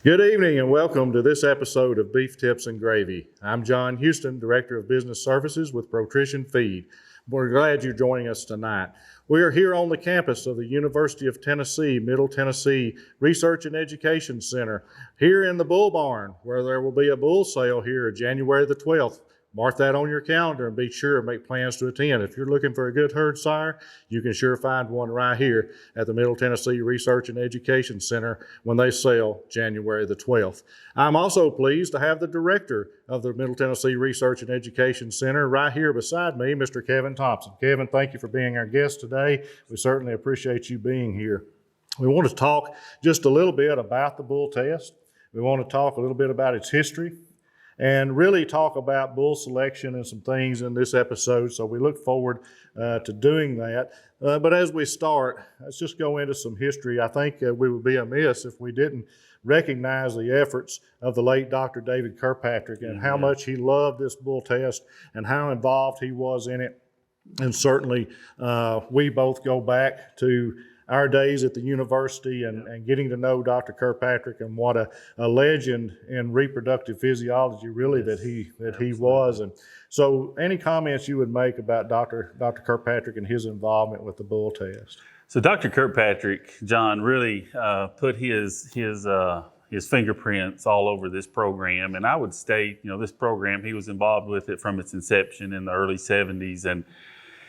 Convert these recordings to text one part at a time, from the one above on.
Good evening and welcome to this episode of Beef Tips and Gravy. I'm John Houston, Director of Business Services with ProTrition Feed. We're glad you're joining us tonight. We are here on the campus of the University of Tennessee, Middle Tennessee Research and Education Center, here in the Bull Barn, where there will be a bull sale here January the 12th. Mark that on your calendar and be sure to make plans to attend. If you're looking for a good herd sire, you can sure find one right here at the Middle Tennessee Research and Education Center when they sell January the 12th. I'm also pleased to have the director of the Middle Tennessee Research and Education Center right here beside me, Mr. Kevin Thompson. Kevin, thank you for being our guest today. We certainly appreciate you being here. We want to talk just a little bit about the bull test. We want to talk a little bit about its history, and really talk about bull selection and some things in this episode. So we look forward to doing that. But as we start, let's just go into some history. I think we would be amiss if we didn't recognize the efforts of the late Dr. David Kirkpatrick and how much he loved this bull test and how involved he was in it. And certainly we both go back to our days at the university and getting to know Dr. Kirkpatrick and what a legend in reproductive physiology really that he was. And so any comments you would make about Dr. Kirkpatrick and his involvement with the bull test? So Dr. Kirkpatrick, John, really put his fingerprints all over this program. And I would state, this program, he was involved with it from its inception in the early 70s.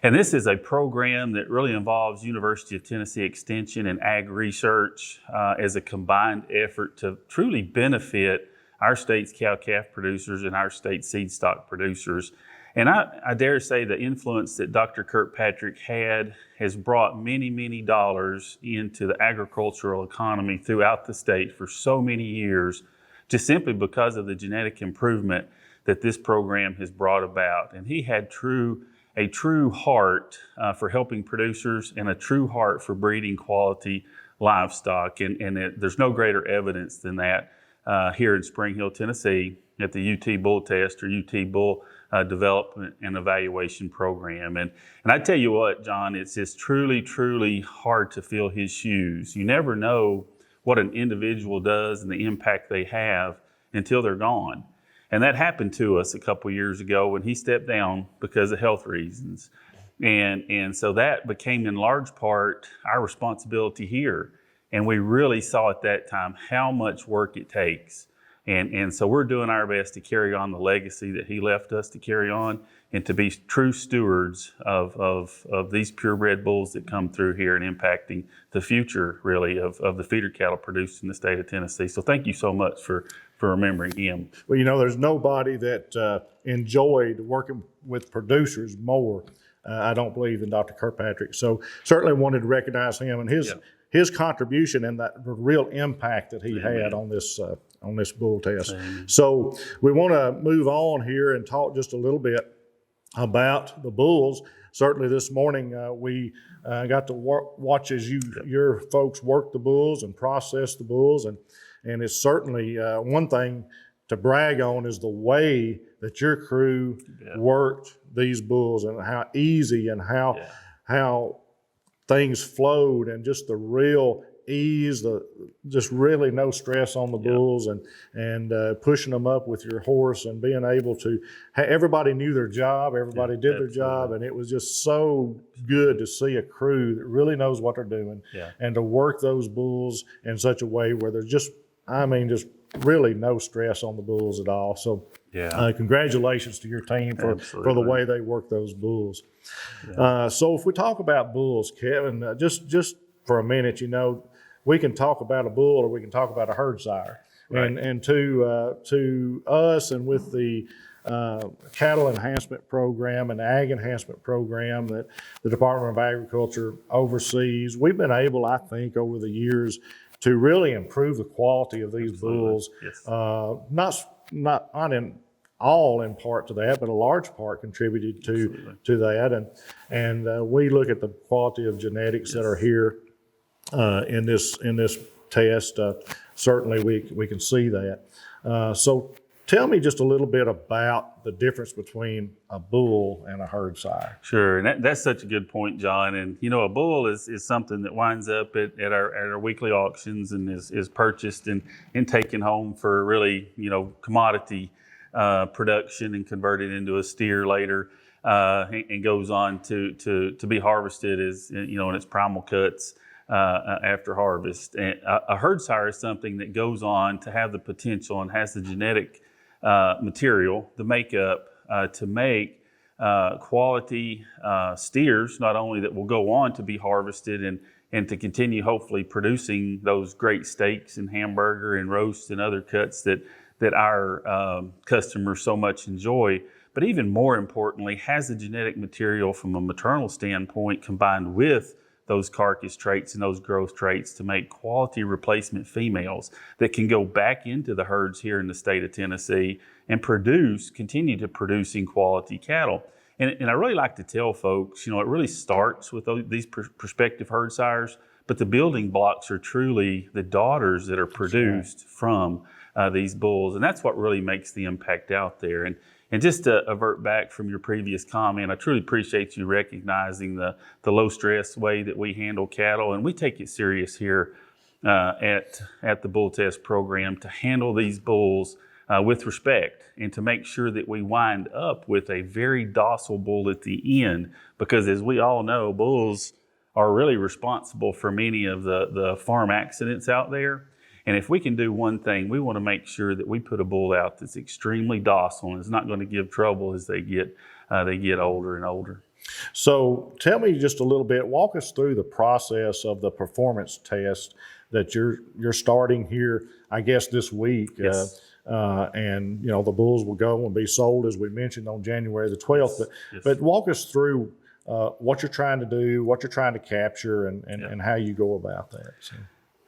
And this is a program that really involves University of Tennessee Extension and AgResearch as a combined effort to truly benefit our state's cow-calf producers and our state's seed stock producers. And I dare say the influence that Dr. Kirkpatrick had has brought many, many dollars into the agricultural economy throughout the state for so many years, just simply because of the genetic improvement that this program has brought about. And he had a true heart for helping producers and a true heart for breeding quality livestock. And there's no greater evidence than that here in Spring Hill, Tennessee at the UT Bull Test or UT Bull Development and Evaluation Program. And I tell you what, John, it's just truly, truly hard to fill his shoes. You never know what an individual does and the impact they have until they're gone. And that happened to us a couple years ago when he stepped down because of health reasons. And so that became in large part our responsibility here. And we really saw at that time how much work it takes. And so we're doing our best to carry on the legacy that he left us to carry on and to be true stewards of these purebred bulls that come through here and impacting the future, really, of the feeder cattle produced in the state of Tennessee. So thank you so much for remembering him. Well, there's nobody that enjoyed working with producers more, I don't believe, than Dr. Kirkpatrick. So certainly wanted to recognize him and his contribution and that real impact that he had on this bull test. So we want to move on here and talk just a little bit about the bulls. Certainly this morning we got to watch as your folks work the bulls and process the bulls, and it's certainly one thing to brag on is the way that your crew worked these bulls and how easy and how things flowed and just the real ease, just really no stress on the bulls and pushing them up with your horse and being able to, everybody knew their job, everybody did their job, and it was just so good to see a crew that really knows what they're doing and to work those bulls in such a way where there's just really no stress on the bulls at all. So congratulations to your team for the way they work those bulls. So if we talk about bulls, Kevin, just for a minute, we can talk about a bull or we can talk about a herd sire. Right. And to us and with the cattle enhancement program and ag enhancement program that the Department of Agriculture oversees, we've been able, I think, over the years to really improve the quality of these bulls. Yes. Not in all in part to that, but a large part contributed to that. And we look at the quality of genetics that are here in this test. Certainly we can see that. So Tell me just a little bit about the difference between a bull and a herd sire. Sure, and that's such a good point, John. And a bull is something that winds up at our weekly auctions and is purchased and taken home for really commodity production and converted into a steer later, and goes on to be harvested as in its primal cuts after harvest. And a herd sire is something that goes on to have the potential and has the genetic material, the makeup to make quality steers, not only that will go on to be harvested and to continue hopefully producing those great steaks and hamburger and roasts and other cuts that our customers so much enjoy, but even more importantly, has the genetic material from a maternal standpoint combined with those carcass traits and those growth traits to make quality replacement females that can go back into the herds here in the state of Tennessee and continue to producing quality cattle. And I really like to tell folks, it really starts with these prospective herd sires, but the building blocks are truly the daughters that are produced from these bulls. And that's what really makes the impact out there. And just to avert back from your previous comment, I truly appreciate you recognizing the low stress way that we handle cattle. And we take it serious here at the Bull Test program to handle these bulls with respect and to make sure that we wind up with a very docile bull at the end. Because as we all know, bulls are really responsible for many of the farm accidents out there. And if we can do one thing, we want to make sure that we put a bull out that's extremely docile and is not going to give trouble as they get older and older. So tell me just a little bit, walk us through the process of the performance test that you're starting here, I guess, this week. Yes. And the bulls will go and be sold, as we mentioned, on January the 12th. Yes. But walk us through what you're trying to do, what you're trying to capture, and how you go about that.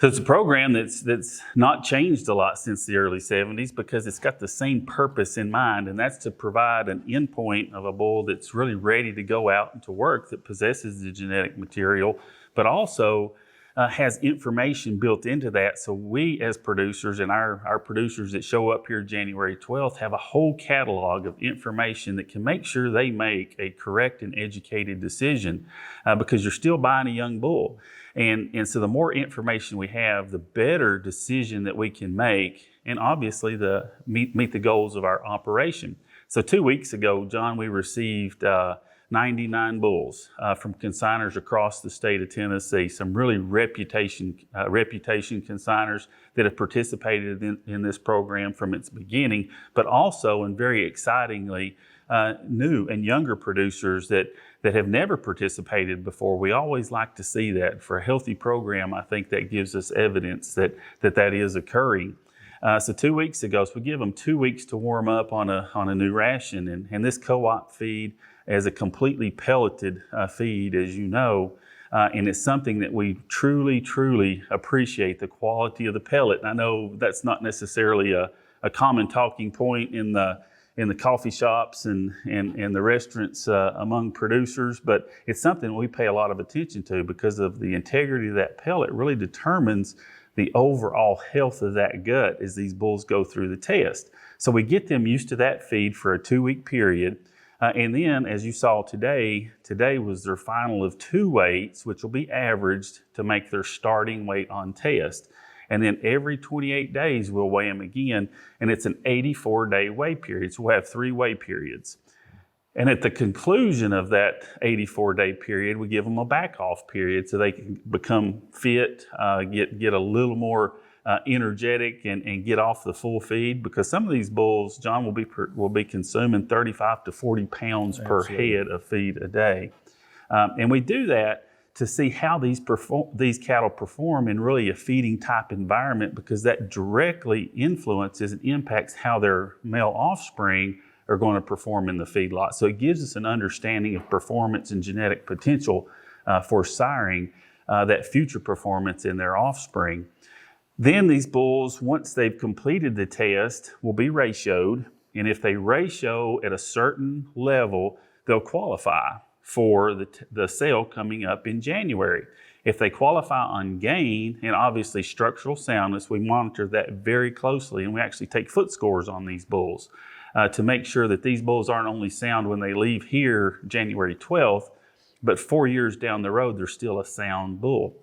So it's a program that's not changed a lot since the early 70s because it's got the same purpose in mind, and that's to provide an endpoint of a bull that's really ready to go out and to work, that possesses the genetic material, but also has information built into that. So we as producers and our producers that show up here January 12th have a whole catalog of information that can make sure they make a correct and educated decision because you're still buying a young bull. And so the more information we have, the better decision that we can make, and obviously meet the goals of our operation. So 2 weeks ago, John, we received 99 bulls from consigners across the state of Tennessee, some really reputation consigners that have participated in this program from its beginning, but also, and very excitingly, new and younger producers that have never participated before. We always like to see that. For a healthy program, I think that gives us evidence that is occurring. So 2 weeks ago, so we give them 2 weeks to warm up on a new ration. And this co-op feed is a completely pelleted feed, as you know, and it's something that we truly, truly appreciate, the quality of the pellet. And I know that's not necessarily a common talking point in the coffee shops and the restaurants among producers, but it's something we pay a lot of attention to because of the integrity of that pellet really determines the overall health of that gut as these bulls go through the test. So we get them used to that feed for a 2-week period. And then, as you saw today was their final of 2 weights, which will be averaged to make their starting weight on test. And then every 28 days, we'll weigh them again, and it's an 84-day weigh period. So we'll have 3 weigh periods. And at the conclusion of that 84-day period, we give them a back-off period so they can become fit, get a little more energetic and get off the full feed, because some of these bulls, John, will be consuming 35 to 40 pounds per head of feed a day. And we do that to see how these cattle perform in really a feeding type environment, because that directly influences and impacts how their male offspring are going to perform in the feedlot. So it gives us an understanding of performance and genetic potential for siring that future performance in their offspring. Then these bulls, once they've completed the test, will be ratioed. And if they ratio at a certain level, they'll qualify for the sale coming up in January. If they qualify on gain and obviously structural soundness, we monitor that very closely, and we actually take foot scores on these bulls to make sure that these bulls aren't only sound when they leave here January 12th, but 4 years down the road, they're still a sound bull.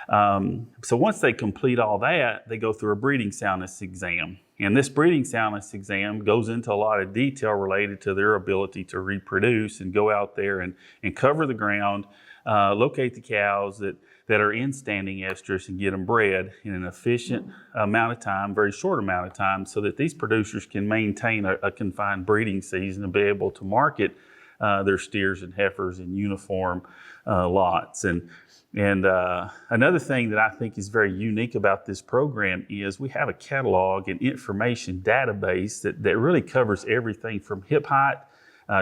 So once they complete all that, they go through a breeding soundness exam. And this breeding soundness exam goes into a lot of detail related to their ability to reproduce and go out there and cover the ground, locate the cows that are in standing estrus and get them bred in an efficient amount of time, very short amount of time, so that these producers can maintain a confined breeding season and be able to market their steers and heifers in uniform lots. And another thing that I think is very unique about this program is we have a catalog and information database that really covers everything from hip height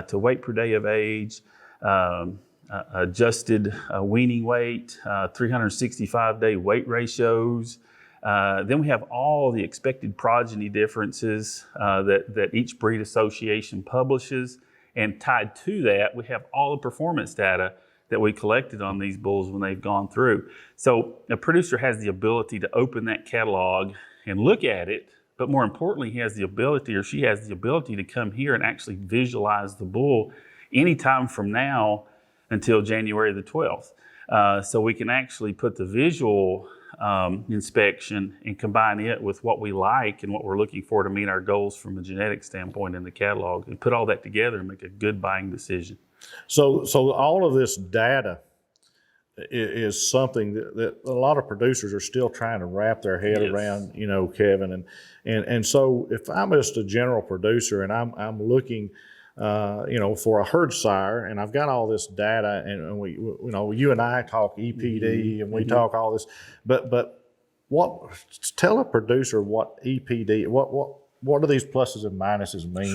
to weight per day of age, adjusted weaning weight, 365-day weight ratios. Then we have all the expected progeny differences that each breed association publishes. And tied to that, we have all the performance data that we collected on these bulls when they've gone through. So a producer has the ability to open that catalog and look at it, but more importantly, he has the ability, or she has the ability, to come here and actually visualize the bull anytime from now until January the 12th. So we can actually put the visual inspection and combine it with what we like and what we're looking for to meet our goals from a genetic standpoint in the catalog, and put all that together and make a good buying decision. So all of this data is something that a lot of producers are still trying to wrap their head around, Kevin. And so if I'm just a general producer and I'm looking, for a herd sire, and I've got all this data, and we, you and I talk EPD and we talk all this, but tell a producer what EPD, what do these pluses and minuses mean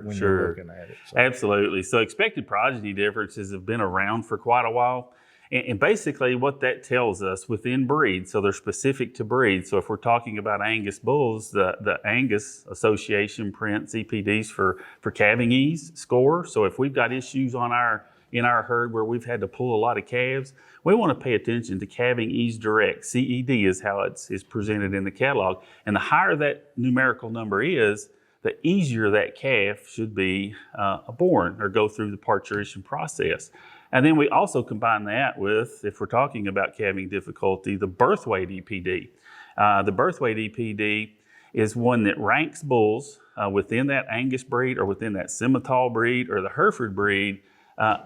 when you're looking at it? So. Absolutely. So expected progeny differences have been around for quite a while. And basically what that tells us within breeds, so they're specific to breeds. So if we're talking about Angus bulls, the Angus Association prints EPDs for calving ease score. So if we've got issues in our herd where we've had to pull a lot of calves, we want to pay attention to calving ease direct. CED is how it's presented in the catalog. And the higher that numerical number is, the easier that calf should be born or go through the parturition process. And then we also combine that with, if we're talking about calving difficulty, the birth weight EPD. The birth weight EPD is one that ranks bulls within that Angus breed or within that Simmental breed or the Hereford breed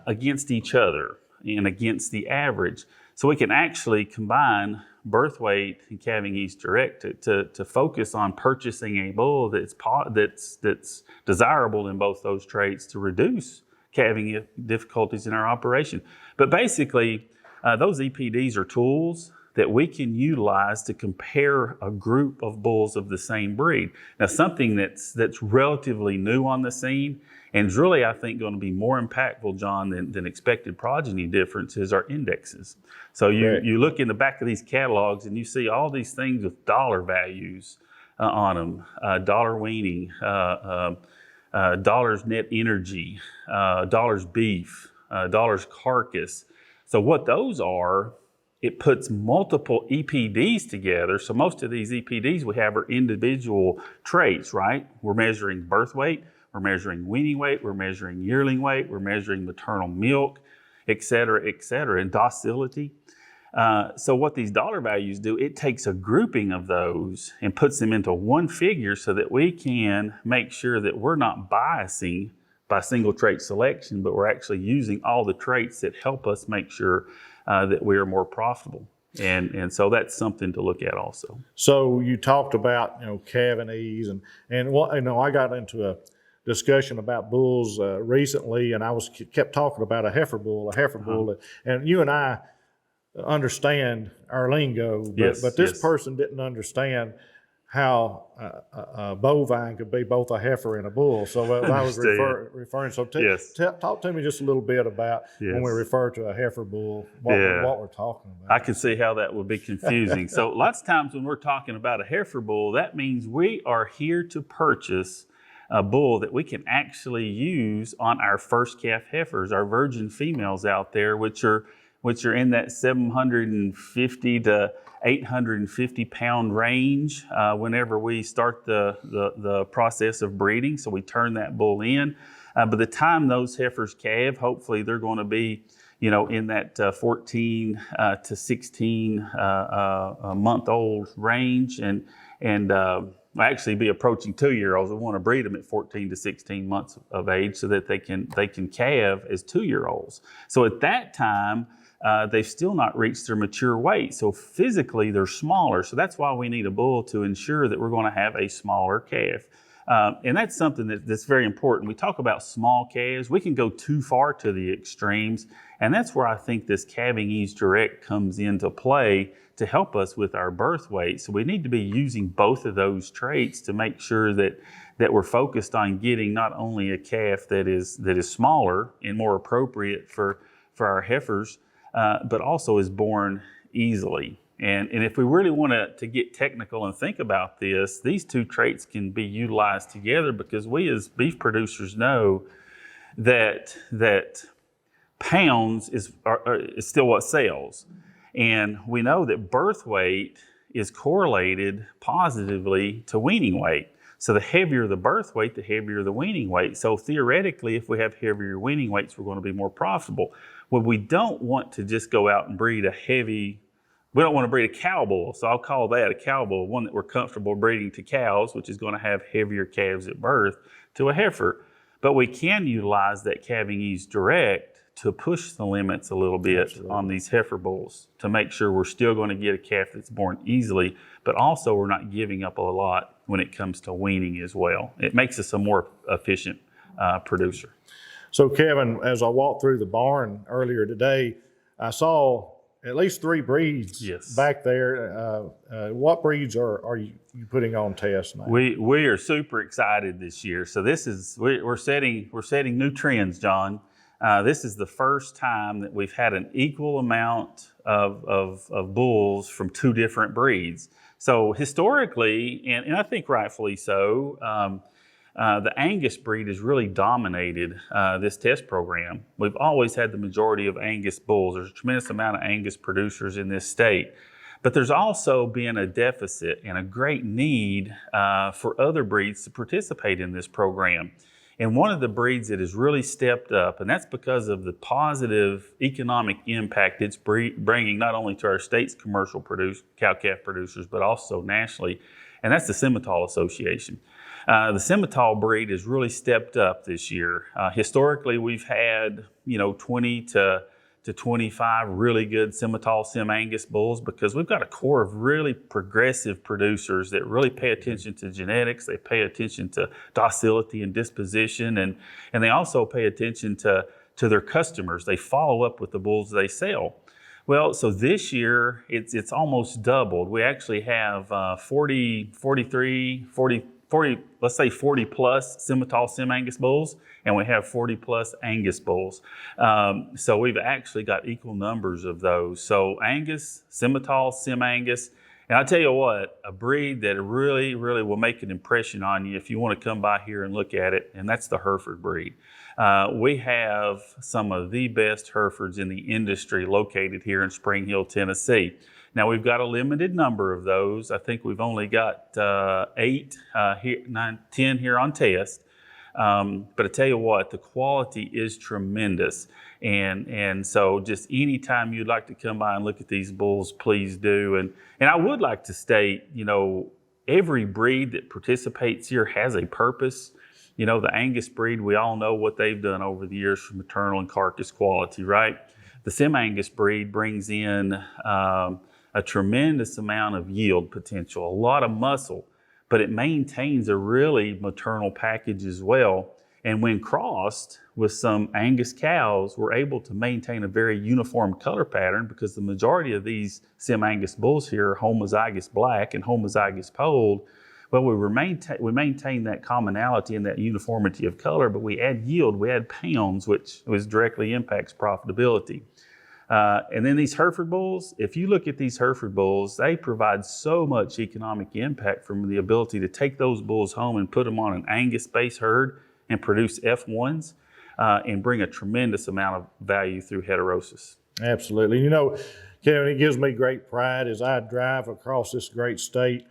against each other and against the average. So we can actually combine birth weight and calving ease direct to focus on purchasing a bull that's desirable in both those traits to reduce calving difficulties in our operation. But basically, those EPDs are tools that we can utilize to compare a group of bulls of the same breed. Now, something that's relatively new on the scene, and is really, I think, going to be more impactful, John, than expected progeny differences, are indexes. So you look in the back of these catalogs and you see all these things with dollar values on them, dollar weaning, dollars net energy, dollars beef, dollars carcass. So what those are, it puts multiple EPDs together. So most of these EPDs we have are individual traits, right? We're measuring birth weight, we're measuring weaning weight, we're measuring yearling weight, we're measuring maternal milk, et cetera, and docility. So what these dollar values do, it takes a grouping of those and puts them into one figure so that we can make sure that we're not biasing by single trait selection, but we're actually using all the traits that help us make sure that we are more profitable. And so that's something to look at also. So you talked about, calving ease and what, I got into a discussion about bulls recently, and I kept talking about a heifer bull, and you and I understand our lingo, but this person didn't understand how a bovine could be both a heifer and a bull. So I was referring. So talk to me just a little bit about when we refer to a heifer bull, what we're talking about. I can see how that would be confusing. So lots of times when we're talking about a heifer bull, that means we are here to purchase bull that we can actually use on our first calf heifers, our virgin females out there, which are in that 750 to 850 pound range whenever we start the process of breeding. So we turn that bull in. By the time those heifers calve, hopefully they're going to be, in that 14 to 16 month old range, and actually be approaching 2-year-olds. We want to breed them at 14 to 16 months of age so that they can calve as 2-year-olds. So at that time, they've still not reached their mature weight. So physically, they're smaller. So that's why we need a bull to ensure that we're going to have a smaller calf. And that's something that's very important. We talk about small calves. We can go too far to the extremes. And that's where I think this Calving Ease Direct comes into play to help us with our birth weight. So we need to be using both of those traits to make sure that we're focused on getting not only a calf that is smaller and more appropriate for our heifers, but also is born easily. And if we really want to get technical and think about this, these two traits can be utilized together, because we as beef producers know that pounds is still what sells. And we know that birth weight is correlated positively to weaning weight. So the heavier the birth weight, the heavier the weaning weight. So theoretically, if we have heavier weaning weights, we're going to be more profitable. Well, we don't want to just go out and breed we don't want to breed a cow bull. So I'll call that a cow bull, one that we're comfortable breeding to cows, which is going to have heavier calves at birth, to a heifer. But we can utilize that Calving Ease Direct to push the limits a little bit on these heifer bulls to make sure we're still going to get a calf that's born easily, but also we're not giving up a lot when it comes to weaning as well. It makes us a more efficient producer. So Kevin, as I walked through the barn earlier today, I saw at least 3 breeds back there. What breeds are you putting on test now? We are super excited this year. So we're setting new trends, John. This is the first time that we've had an equal amount of bulls from 2 different breeds. So historically, and I think rightfully so, the Angus breed has really dominated this test program. We've always had the majority of Angus bulls. There's a tremendous amount of Angus producers in this state. But there's also been a deficit and a great need for other breeds to participate in this program. And one of the breeds that has really stepped up, and that's because of the positive economic impact it's bringing not only to our state's commercial cow-calf producers, but also nationally, and that's the Simmental Association. The Simmental breed has really stepped up this year. Historically, we've had 20 to 25 really good Simmental Sim Angus bulls, because we've got a core of really progressive producers that really pay attention to genetics. They pay attention to docility and disposition, and they also pay attention to their customers. They follow up with the bulls they sell. Well, so this year it's almost doubled. We actually have 40 plus Simmental Sim Angus bulls, and we have 40 plus Angus bulls. So we've actually got equal numbers of those. So Angus, Simmental, Sim Angus, and I'll tell you what, a breed that really, really will make an impression on you if you want to come by here and look at it, and that's the Hereford breed. We have some of the best Herefords in the industry located here in Spring Hill, Tennessee. Now, we've got a limited number of those. I think we've only got 10 here on test. But I tell you what, the quality is tremendous. And so just anytime you'd like to come by and look at these bulls, please do. And I would like to state, every breed that participates here has a purpose. The Angus breed, we all know what they've done over the years for maternal and carcass quality, right? The Sim Angus breed brings in a tremendous amount of yield potential, a lot of muscle, but it maintains a really maternal package as well. And when crossed with some Angus cows, we're able to maintain a very uniform color pattern, because the majority of these Sim Angus bulls here are homozygous black and homozygous polled. Well, we maintain that commonality and that uniformity of color, but we add yield, we add pounds, which directly impacts profitability. And then these Hereford bulls, if you look at these Hereford bulls, they provide so much economic impact from the ability to take those bulls home and put them on an Angus-based herd and produce F1s and bring a tremendous amount of value through heterosis. Absolutely. You know, Kevin, it gives me great pride as I drive across this great state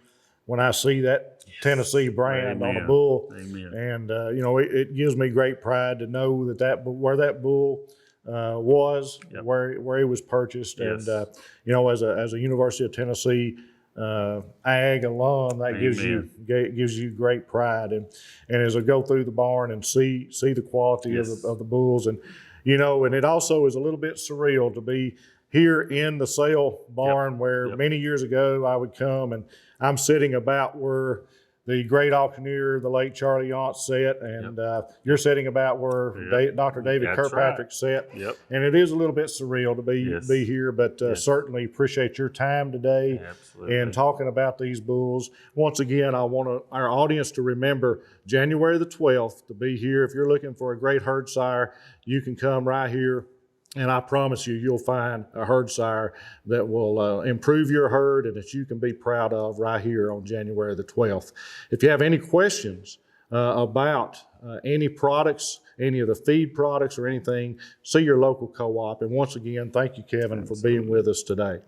when I see that Tennessee brand on a bull. Amen. And, you know, it gives me great pride to know where that bull was, where he was purchased. Yes. And, you know, as a University of Tennessee ag alum, that gives you great pride. And as I go through the barn and see the quality of the bulls, and, you know, and it also is a little bit surreal to be here in the sale barn where many years ago I would come and I'm sitting about where the great auctioneer, the late Charlie Yance, sat, and you're sitting about where Dr. David Kirkpatrick sat. Yep. And it is a little bit surreal to be here, but certainly appreciate your time today and talking about these bulls. Once again, I want our audience to remember January the 12th to be here. If you're looking for a great herd sire, you can come right here. And I promise you'll find a herd sire that will improve your herd and that you can be proud of right here on January the 12th. If you have any questions about any products, any of the feed products or anything, see your local co-op. And once again, thank you, Kevin, for being with us today.